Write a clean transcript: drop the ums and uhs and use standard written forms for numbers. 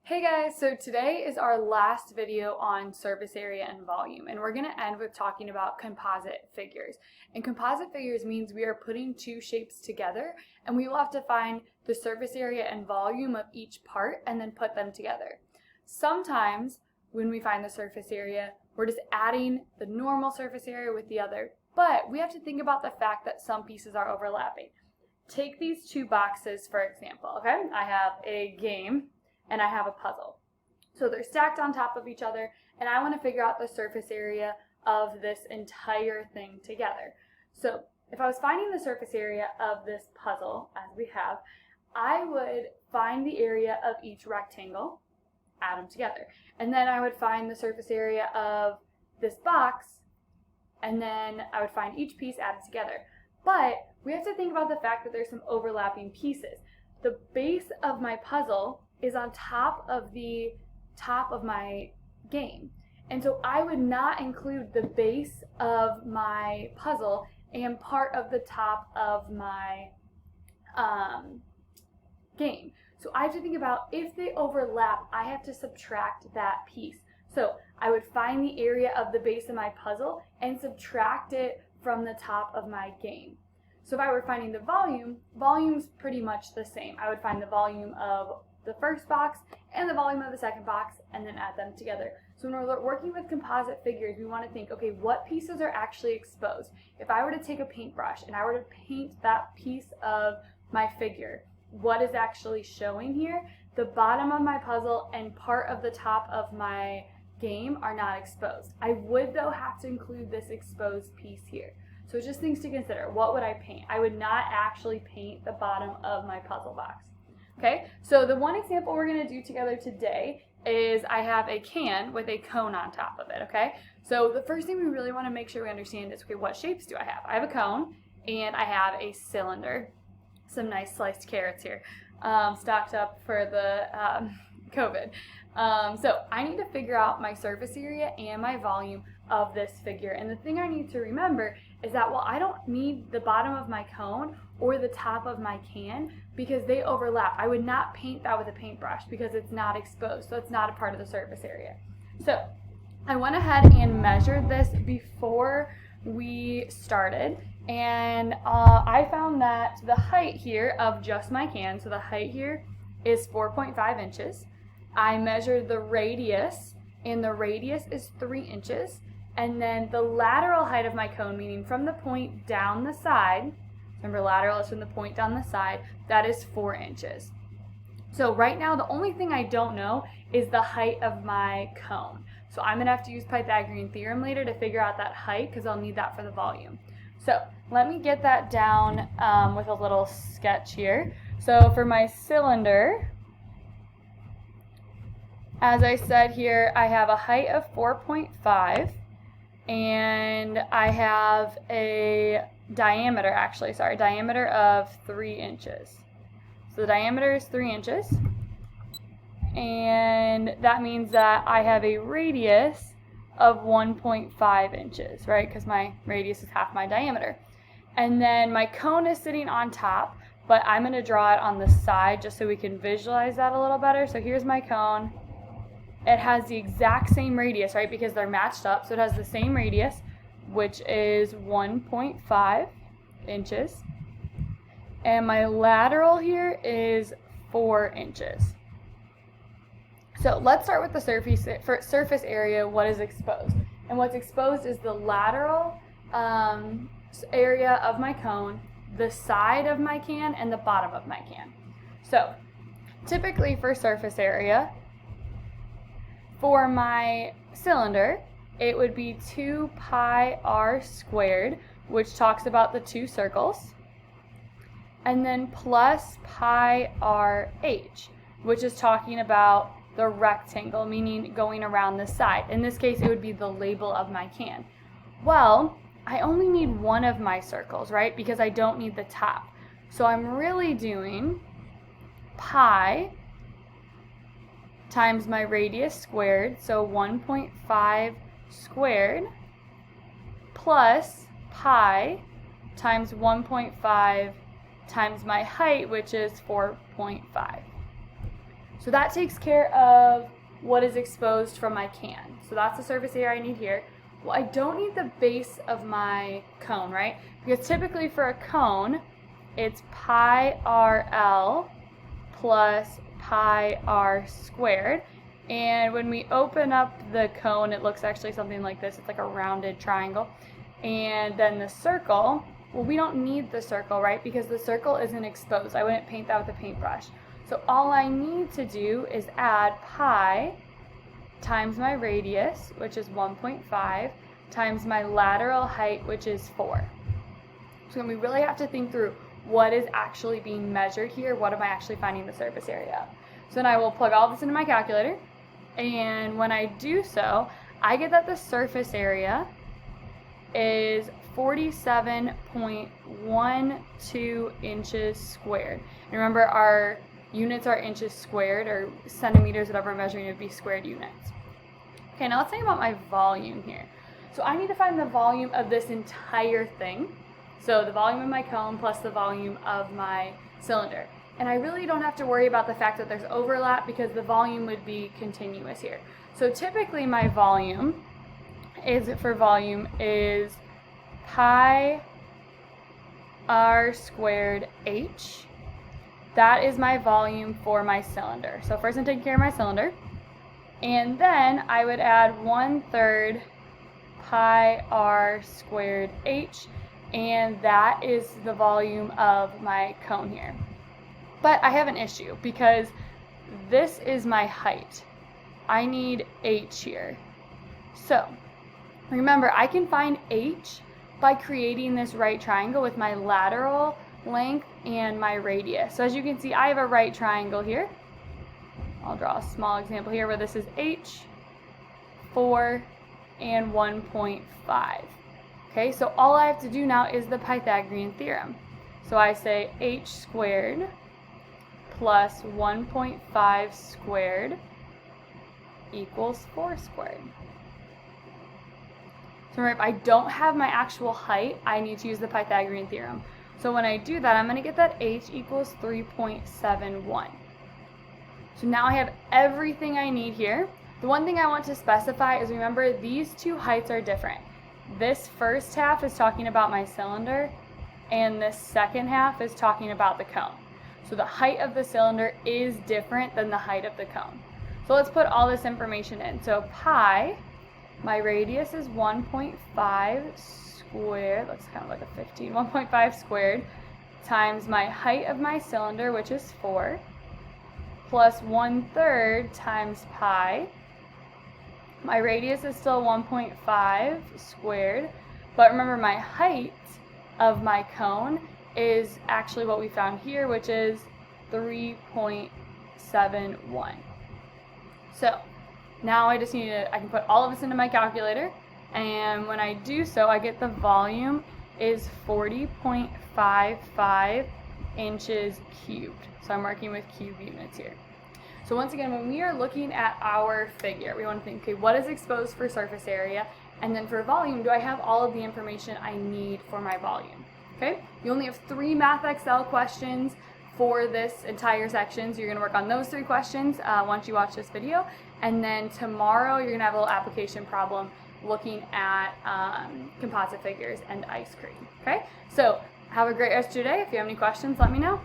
Hey guys, so today is our last video on surface area and volume, and we're going to end with talking about composite figures. And composite figures means we are putting two shapes together, and we will have to find the surface area and volume of each part and then put them together. Sometimes when we find the surface area, we're just adding the normal surface area with the other, but we have to think about the fact that some pieces are overlapping. Take these two boxes for example, okay? I have a game and I have a puzzle. So they're stacked on top of each other, and I want to figure out the surface area of this entire thing together. So if I was finding the surface area of this puzzle, as we have, I would find the area of each rectangle, add them together. And then I would find the surface area of this box, and then I would find each piece added together. But we have to think about the fact that there's some overlapping pieces. The base of my puzzle is on top of the top of my game. And so I would not include the base of my puzzle and part of the top of my game. So I have to think about if they overlap, I have to subtract that piece. So I would find the area of the base of my puzzle and subtract it from the top of my game. So if I were finding the volume's pretty much the same. I would find the volume of the first box and the volume of the second box and then add them together. So when we're working with composite figures, we want to think, okay, what pieces are actually exposed? If I were to take a paintbrush and I were to paint that piece of my figure, what is actually showing here? The bottom of my puzzle and part of the top of my game are not exposed. I would though have to include this exposed piece here. So just things to consider. What would I paint? I would not actually paint the bottom of my puzzle box. Okay, so the one example we're going to do together today is I have a can with a cone on top of it, okay? So the first thing we really want to make sure we understand is, okay, what shapes do I have? I have a cone and I have a cylinder. Some nice sliced carrots here, stocked up for the COVID. So I need to figure out my surface area and my volume of this figure. And the thing I need to remember is that, well, I don't need the bottom of my cone or the top of my can because they overlap. I would not paint that with a paintbrush because it's not exposed, so it's not a part of the surface area. So I went ahead and measured this before we started, and I found that the height here of just my can, so the height here is 4.5 inches. I measured the radius, and the radius is 3 inches. And then the lateral height of my cone, meaning from the point down the side, remember lateral is from the point down the side, that is 4 inches. So right now the only thing I don't know is the height of my cone. So I'm going to have to use Pythagorean theorem later to figure out that height because I'll need that for the volume. So let me get that down with a little sketch here. So for my cylinder, as I said here, I have a height of 4.5. And I have a diameter of 3 inches. So the diameter is 3 inches. And that means that I have a radius of 1.5 inches, right? Because my radius is half my diameter. And then my cone is sitting on top, but I'm going to draw it on the side just so we can visualize that a little better. So here's my cone. It has the exact same radius, right, because they're matched up. So it has the same radius, which is 1.5 inches. And my lateral here is 4 inches. So let's start with the surface area, what is exposed. And what's exposed is the lateral area of my cone, the side of my can, and the bottom of my can. So typically for surface area, for my cylinder, it would be 2 pi r squared, which talks about the two circles, and then plus pi r h, which is talking about the rectangle, meaning going around the side. In this case, it would be the label of my can. Well, I only need one of my circles, right, because I don't need the top. So I'm really doing pi times my radius squared, so 1.5 squared, plus pi times 1.5 times my height, which is 4.5. So that takes care of what is exposed from my can. So that's the surface area I need here. Well, I don't need the base of my cone, right? Because typically for a cone, it's pi RL plus pi r squared. And when we open up the cone, it looks actually something like this. It's like a rounded triangle. And then the circle, well, we don't need the circle, right? Because the circle isn't exposed. I wouldn't paint that with a paintbrush. So all I need to do is add pi times my radius, which is 1.5, times my lateral height, which is 4. So we really have to think through what is actually being measured here. What am I actually finding the surface area of? So then I will plug all this into my calculator. And when I do so, I get that the surface area is 47.12 inches squared. And remember, our units are inches squared, or centimeters, whatever I'm measuring, would be squared units. Okay, now let's think about my volume here. So I need to find the volume of this entire thing. So the volume of my cone plus the volume of my cylinder. And I really don't have to worry about the fact that there's overlap because the volume would be continuous here. So typically my volume is pi r squared h. That is my volume for my cylinder. So first I'm taking care of my cylinder. And then I would add 1/3 pi r squared h. And that is the volume of my cone here. But I have an issue because this is my height. I need h here. So remember, I can find h by creating this right triangle with my lateral length and my radius. So as you can see, I have a right triangle here. I'll draw a small example here where this is h, 4, and 1.5. Okay, so all I have to do now is the Pythagorean theorem. So I say h squared plus 1.5 squared equals 4 squared. So remember, if I don't have my actual height, I need to use the Pythagorean theorem. So when I do that, I'm going to get that h equals 3.71. So now I have everything I need here. The one thing I want to specify is, remember, these two heights are different. This first half is talking about my cylinder, and this second half is talking about the cone. So the height of the cylinder is different than the height of the cone. So let's put all this information in. So pi, my radius is 1.5 squared, looks kind of like a 15, 1.5 squared, times my height of my cylinder, which is 4, plus 1/3 times pi. My radius is still 1.5 squared, but remember my height of my cone is actually what we found here, which is 3.71. So now I just need to, I can put all of this into my calculator, and when I do so, I get the volume is 40.55 inches cubed. So I'm working with cube units here. So once again, when we are looking at our figure, we want to think, okay, what is exposed for surface area? And then for volume, do I have all of the information I need for my volume? Okay, you only have 3 Math Excel questions for this entire section, so you're going to work on those 3 questions once you watch this video. And then tomorrow, you're going to have a little application problem looking at composite figures and ice cream. Okay, so have a great rest of your day. If you have any questions, let me know.